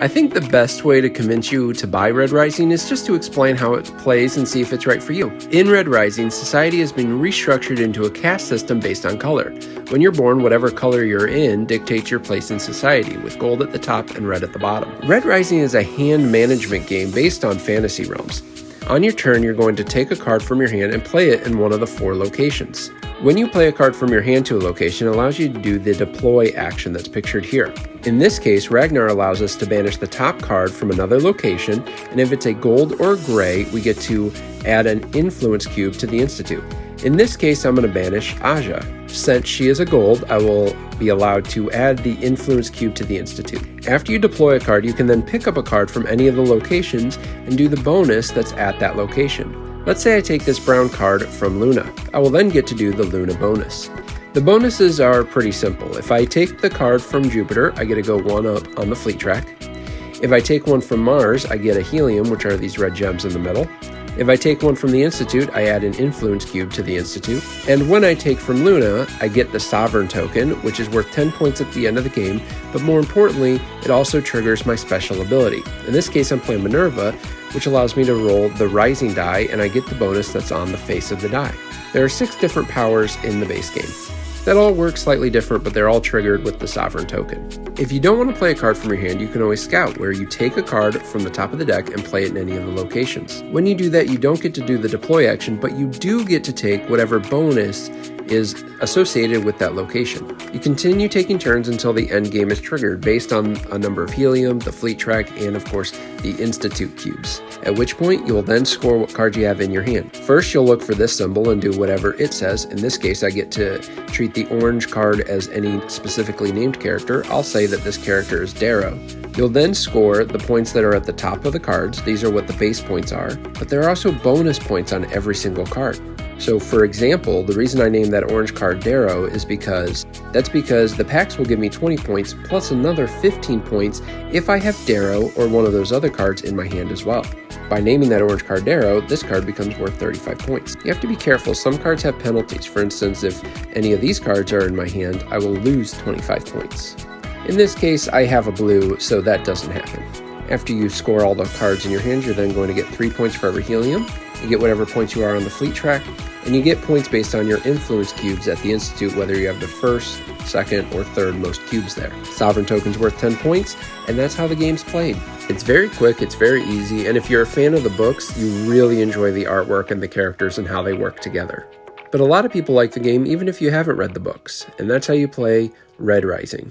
I think the best way to convince you to buy Red Rising is just to explain how it plays and see if it's right for you. In Red Rising, society has been restructured into a caste system based on color. When you're born, whatever color you're in dictates your place in society, with gold at the top and red at the bottom. Red Rising is a hand management game based on fantasy realms. On your turn, you're going to take a card from your hand and play it in one of the 4 locations. When you play a card from your hand to a location, it allows you to do the deploy action that's pictured here. In this case, Ragnar allows us to banish the top card from another location, and if it's a gold or gray, we get to add an influence cube to the institute. In this case, I'm going to banish Aja. Since she is a gold, I will be allowed to add the influence cube to the institute. After you deploy a card, you can then pick up a card from any of the locations and do the bonus that's at that location. Let's say I take this brown card from Luna. I will then get to do the Luna bonus. The bonuses are pretty simple. If I take the card from Jupiter, I get to go 1 up on the fleet track. If I take one from Mars, I get a helium, which are these red gems in the middle. If I take one from the Institute, I add an influence cube to the Institute. And when I take from Luna, I get the Sovereign token, which is worth 10 points at the end of the game, but more importantly, it also triggers my special ability. In this case, I'm playing Minerva, which allows me to roll the Rising die, and I get the bonus that's on the face of the die. There are 6 different powers in the base game. That all work slightly different, but they're all triggered with the Sovereign token. If you don't want to play a card from your hand, you can always scout, where you take a card from the top of the deck and play it in any of the locations. When you do that, you don't get to do the deploy action, but you do get to take whatever bonus is associated with that location. You continue taking turns until the end game is triggered based on a number of helium, the fleet track, and of course the Institute cubes. At which point you will then score what cards you have in your hand. First, you'll look for this symbol and do whatever it says. In this case, I get to treat the orange card as any specifically named character. I'll say that this character is Darrow. You'll then score the points that are at the top of the cards. These are what the base points are, but there are also bonus points on every single card. So for example, the reason I named that orange card Darrow is because the packs will give me 20 points plus another 15 points if I have Darrow or one of those other cards in my hand as well. By naming that orange card Darrow, this card becomes worth 35 points. You have to be careful. Some cards have penalties. For instance, if any of these cards are in my hand, I will lose 25 points. In this case, I have a blue, so that doesn't happen. After you score all the cards in your hand, you're then going to get 3 points for every helium. You get whatever points you are on the fleet track, and you get points based on your influence cubes at the Institute, whether you have the first, second, or third most cubes there. Sovereign token's worth 10 points, and that's how the game's played. It's very quick, it's very easy, and if you're a fan of the books, you really enjoy the artwork and the characters and how they work together. But a lot of people like the game even if you haven't read the books, and that's how you play Red Rising.